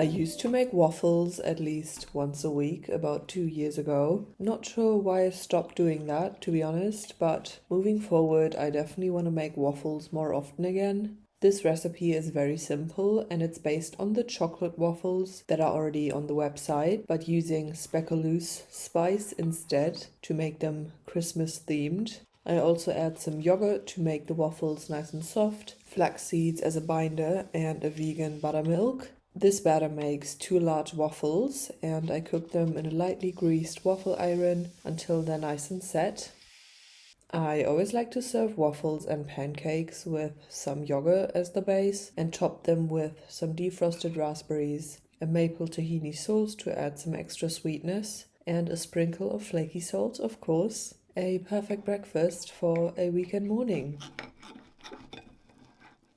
used to make waffles at least once a week about 2 years ago. Not sure why I stopped doing that, to be honest, but moving forward I definitely want to make waffles more often again. This recipe is very simple and it's based on the chocolate waffles that are already on the website, but using speculoos spice instead to make them Christmas themed. I also add some yogurt to make the waffles nice and soft, flax seeds as a binder, and a vegan buttermilk. This batter makes 2 large waffles and I cook them in a lightly greased waffle iron until they're nice and set. I always like to serve waffles and pancakes with some yogurt as the base and top them with some defrosted raspberries, a maple tahini sauce to add some extra sweetness, and a sprinkle of flaky salt, of course. A perfect breakfast for a weekend morning.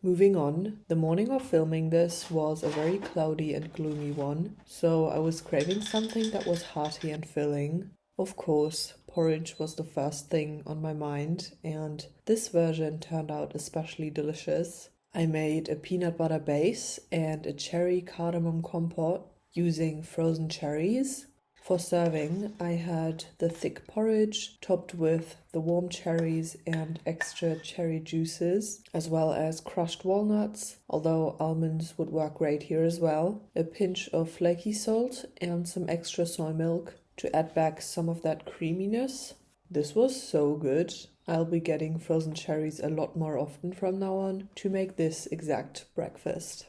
Moving on, the morning of filming this was a very cloudy and gloomy one, so I was craving something that was hearty and filling. Of course, porridge was the first thing on my mind, and this version turned out especially delicious. I made a peanut butter base and a cherry cardamom compote using frozen cherries. For serving, I had the thick porridge topped with the warm cherries and extra cherry juices, as well as crushed walnuts, although almonds would work great here as well, a pinch of flaky salt and some extra soy milk to add back some of that creaminess. This was so good. I'll be getting frozen cherries a lot more often from now on to make this exact breakfast.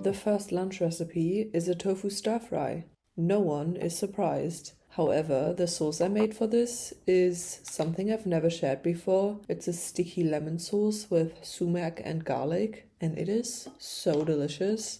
The first lunch recipe is a tofu stir-fry. No one is surprised. However, the sauce I made for this is something I've never shared before. It's a sticky lemon sauce with sumac and garlic, and it is so delicious.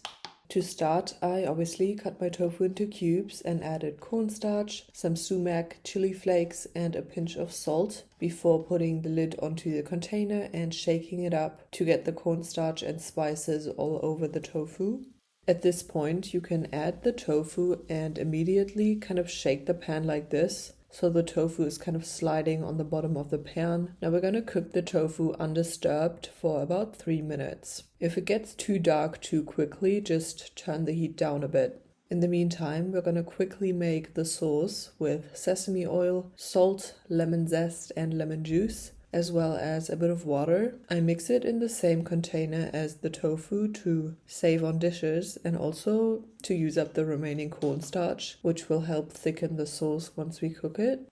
To start, I obviously cut my tofu into cubes and added cornstarch, some sumac, chili flakes, and a pinch of salt before putting the lid onto the container and shaking it up to get the cornstarch and spices all over the tofu. At this point, you can add the tofu and immediately kind of shake the pan like this, so the tofu is kind of sliding on the bottom of the pan. Now we're going to cook the tofu undisturbed for about 3 minutes. If it gets too dark too quickly, just turn the heat down a bit. In the meantime, we're going to quickly make the sauce with sesame oil, salt, lemon zest, and lemon juice, as well as a bit of water. I mix it in the same container as the tofu to save on dishes and also to use up the remaining cornstarch, which will help thicken the sauce once we cook it.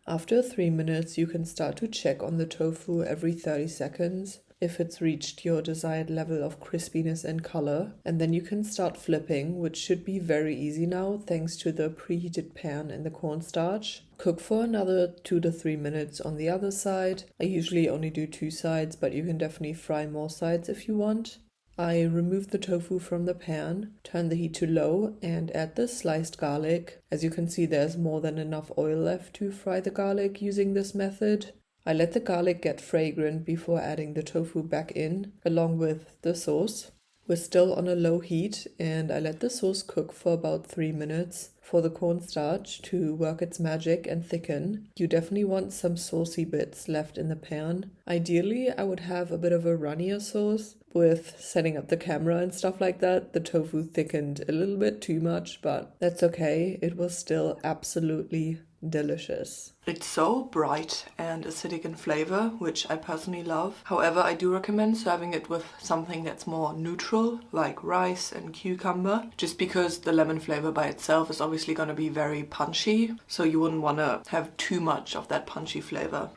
After 3 minutes, you can start to check on the tofu every 30 seconds if it's reached your desired level of crispiness and color, and then you can start flipping, which should be very easy now thanks to the preheated pan and the cornstarch. Cook for another 2 to 3 minutes on the other side. I usually only do 2 sides, but you can definitely fry more sides if you want. I remove the tofu from the pan, turn the heat to low, and add the sliced garlic. As you can see, there's more than enough oil left to fry the garlic using this method. I let the garlic get fragrant before adding the tofu back in, along with the sauce. We're still on a low heat, and I let the sauce cook for about 3 minutes for the cornstarch to work its magic and thicken. You definitely want some saucy bits left in the pan. Ideally, I would have a bit of a runnier sauce. With setting up the camera and stuff like that, the tofu thickened a little bit too much, but that's okay. It was still absolutely delicious. It's so bright and acidic in flavor, which I personally love. However, I do recommend serving it with something that's more neutral, like rice and cucumber, just because the lemon flavor by itself is obviously going to be very punchy, so you wouldn't want to have too much of that punchy flavor.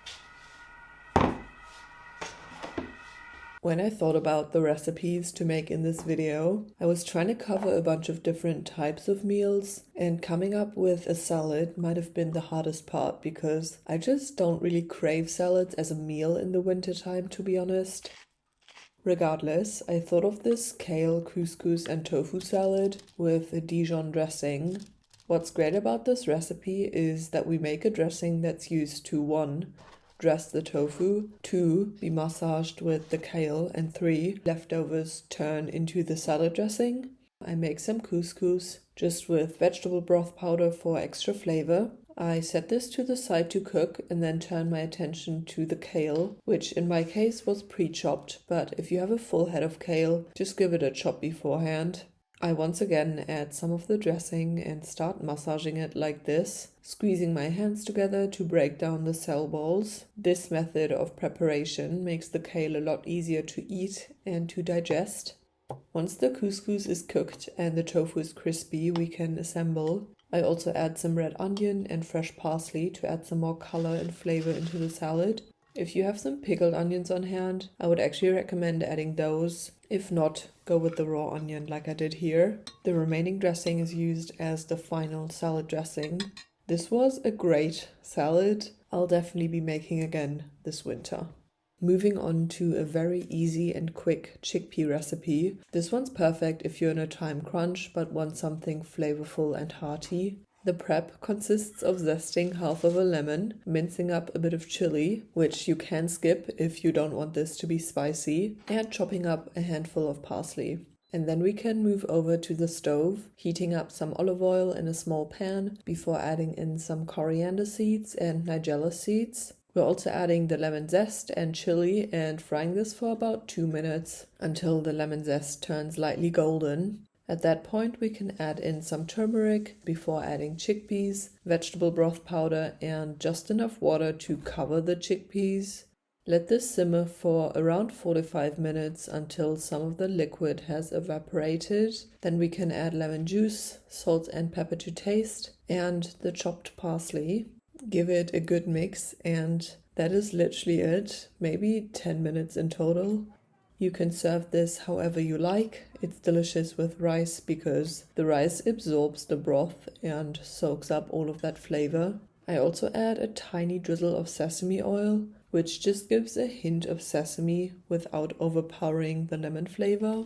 When I thought about the recipes to make in this video, I was trying to cover a bunch of different types of meals, and coming up with a salad might have been the hardest part because I just don't really crave salads as a meal in the wintertime, to be honest. Regardless, I thought of this kale, couscous and tofu salad with a Dijon dressing. What's great about this recipe is that we make a dressing that's used to 1. Dress the tofu, 2. Be massaged with the kale, and 3. Leftovers turn into the salad dressing. I make some couscous just with vegetable broth powder for extra flavor. I set this to the side to cook and then turn my attention to the kale, which in my case was pre-chopped, but if you have a full head of kale, just give it a chop beforehand. I once again add some of the dressing and start massaging it like this, squeezing my hands together to break down the cell balls. This method of preparation makes the kale a lot easier to eat and to digest. Once the couscous is cooked and the tofu is crispy, we can assemble. I also add some red onion and fresh parsley to add some more color and flavor into the salad. If you have some pickled onions on hand, I would actually recommend adding those. If not, go with the raw onion like I did here. The remaining dressing is used as the final salad dressing. This was a great salad. I'll definitely be making again this winter. Moving on to a very easy and quick chickpea recipe. This one's perfect if you're in a time crunch but want something flavorful and hearty. The prep consists of zesting half of a lemon, mincing up a bit of chili, which you can skip if you don't want this to be spicy, and chopping up a handful of parsley. And then we can move over to the stove, heating up some olive oil in a small pan before adding in some coriander seeds and nigella seeds. We're also adding the lemon zest and chili and frying this for about 2 minutes until the lemon zest turns lightly golden. At that point, we can add in some turmeric before adding chickpeas, vegetable broth powder, and just enough water to cover the chickpeas. Let this simmer for around 45 minutes until some of the liquid has evaporated. Then we can add lemon juice, salt and pepper to taste, and the chopped parsley. Give it a good mix, and that is literally it, maybe 10 minutes in total. You can serve this however you like. It's delicious with rice because the rice absorbs the broth and soaks up all of that flavor. I also add a tiny drizzle of sesame oil, which just gives a hint of sesame without overpowering the lemon flavor.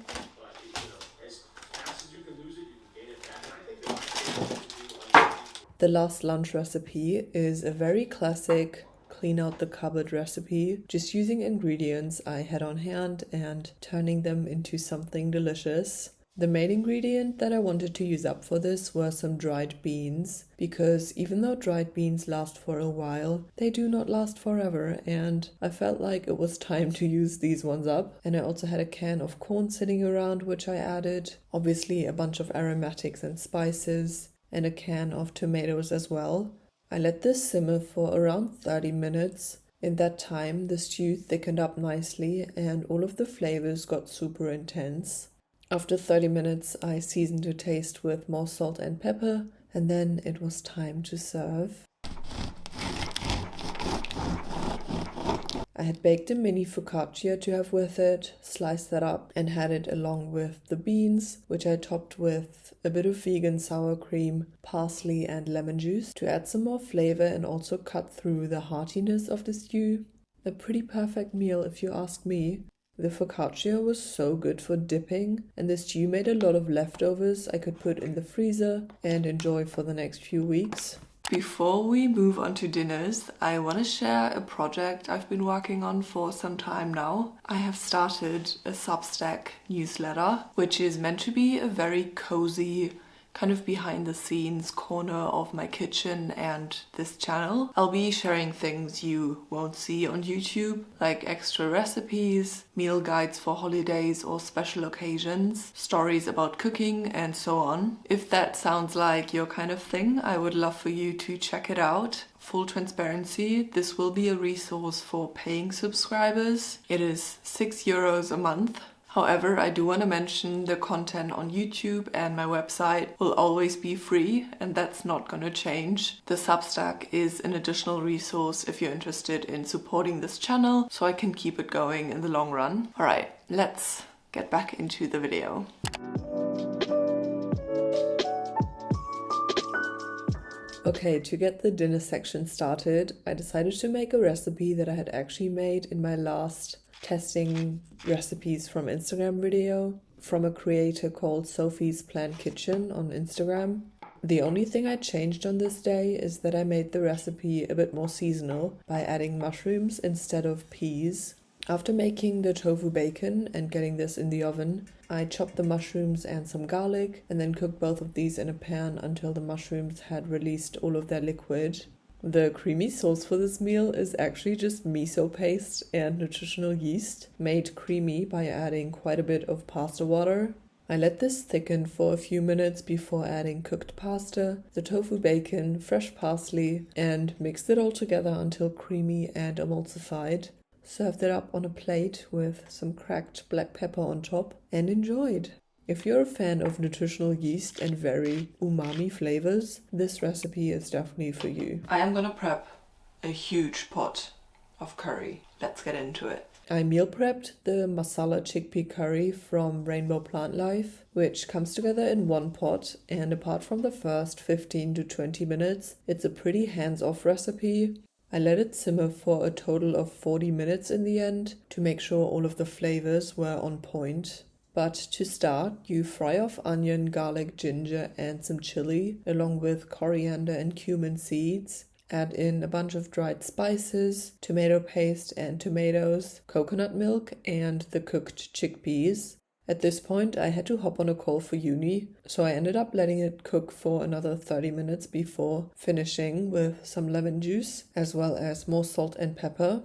The last lunch recipe is a very classic clean out the cupboard recipe, just using ingredients I had on hand and turning them into something delicious. The main ingredient that I wanted to use up for this were some dried beans, because even though dried beans last for a while, they do not last forever, and I felt like it was time to use these ones up. And I also had a can of corn sitting around, which I added, obviously a bunch of aromatics and spices, and a can of tomatoes as well. I let this simmer for around 30 minutes. In that time, the stew thickened up nicely and all of the flavors got super intense. After 30 minutes, I seasoned to taste with more salt and pepper, and then it was time to serve. I had baked a mini focaccia to have with it, sliced that up and had it along with the beans, which I topped with a bit of vegan sour cream, parsley and lemon juice to add some more flavor and also cut through the heartiness of the stew. A pretty perfect meal if you ask me. The focaccia was so good for dipping, and the stew made a lot of leftovers I could put in the freezer and enjoy for the next few weeks. Before we move on to dinners, I want to share a project I've been working on for some time now. I have started a Substack newsletter, which is meant to be a very cozy, kind of behind the scenes corner of my kitchen and this channel. I'll be sharing things you won't see on YouTube, like extra recipes, meal guides for holidays or special occasions, stories about cooking, and so on. If that sounds like your kind of thing, I would love for you to check it out. Full transparency, this will be a resource for paying subscribers. It is €6 a month. However, I do want to mention the content on YouTube and my website will always be free, and that's not going to change. The Substack is an additional resource if you're interested in supporting this channel, so I can keep it going in the long run. Alright, let's get back into the video. Okay, to get the dinner section started, I decided to make a recipe that I had actually made in my last testing recipes from Instagram video from a creator called Sophie's Planned Kitchen on Instagram. The only thing I changed on this day is that I made the recipe a bit more seasonal by adding mushrooms instead of peas. After making the tofu bacon and getting this in the oven, I chopped the mushrooms and some garlic and then cooked both of these in a pan until the mushrooms had released all of their liquid. The creamy sauce for this meal is actually just miso paste and nutritional yeast, made creamy by adding quite a bit of pasta water. I let this thicken for a few minutes before adding cooked pasta, the tofu bacon, fresh parsley, and mixed it all together until creamy and emulsified. Served it up on a plate with some cracked black pepper on top and enjoyed. If you're a fan of nutritional yeast and very umami flavors, this recipe is definitely for you. I am gonna prep a huge pot of curry. Let's get into it. I meal prepped the masala chickpea curry from Rainbow Plant Life, which comes together in one pot, and apart from the first 15 to 20 minutes, it's a pretty hands-off recipe. I let it simmer for a total of 40 minutes in the end to make sure all of the flavors were on point. But to start, you fry off onion, garlic, ginger, and some chili, along with coriander and cumin seeds. Add in a bunch of dried spices, tomato paste and tomatoes, coconut milk, and the cooked chickpeas. At this point, I had to hop on a call for uni, so I ended up letting it cook for another 30 minutes before finishing with some lemon juice, as well as more salt and pepper.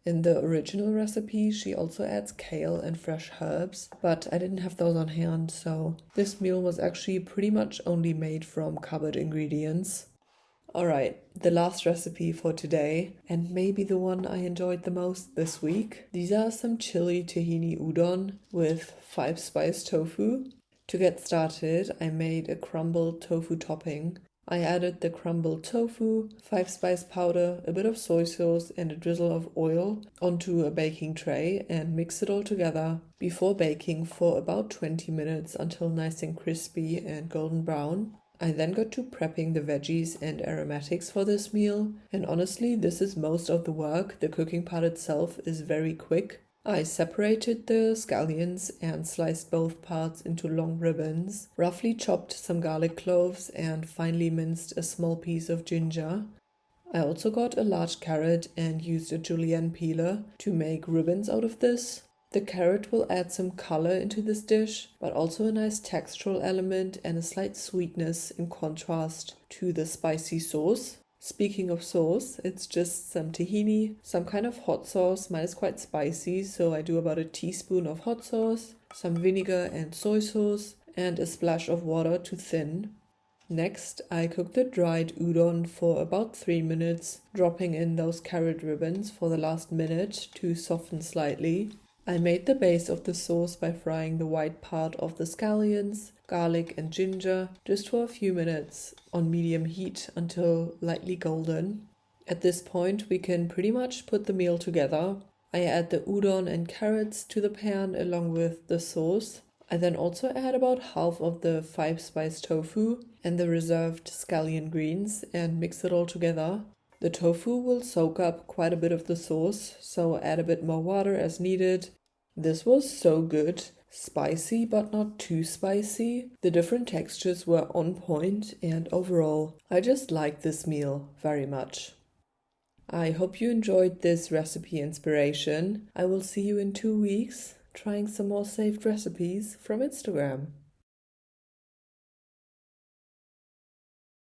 In the original recipe, she also adds kale and fresh herbs, but I didn't have those on hand, so this meal was actually pretty much only made from cupboard ingredients. Alright, the last recipe for today, and maybe the one I enjoyed the most this week. These are some chili tahini udon with 5-spice tofu. To get started, I made a crumbled tofu topping. I added the crumbled tofu, 5-spice powder, a bit of soy sauce, and a drizzle of oil onto a baking tray and mix it all together before baking for about 20 minutes until nice and crispy and golden brown. I then got to prepping the veggies and aromatics for this meal, and honestly, this is most of the work. The cooking part itself is very quick. I separated the scallions and sliced both parts into long ribbons, roughly chopped some garlic cloves, and finely minced a small piece of ginger. I also got a large carrot and used a julienne peeler to make ribbons out of this. The carrot will add some color into this dish, but also a nice textural element and a slight sweetness in contrast to the spicy sauce. Speaking of sauce, it's just some tahini, some kind of hot sauce. Mine is quite spicy, so I do about a teaspoon of hot sauce, some vinegar and soy sauce, and a splash of water to thin. Next, I cooked the dried udon for about 3 minutes, dropping in those carrot ribbons for the last minute to soften slightly. I made the base of the sauce by frying the white part of the scallions, garlic and ginger just for a few minutes on medium heat until lightly golden. At this point, we can pretty much put the meal together. I add the udon and carrots to the pan along with the sauce. I then also add about half of the 5-spice tofu and the reserved scallion greens and mix it all together. The tofu will soak up quite a bit of the sauce, so add a bit more water as needed. This was so good. Spicy but not too spicy. The different textures were on point, and overall, I just liked this meal very much. I hope you enjoyed this recipe inspiration. I will see you in 2 weeks trying some more saved recipes from Instagram.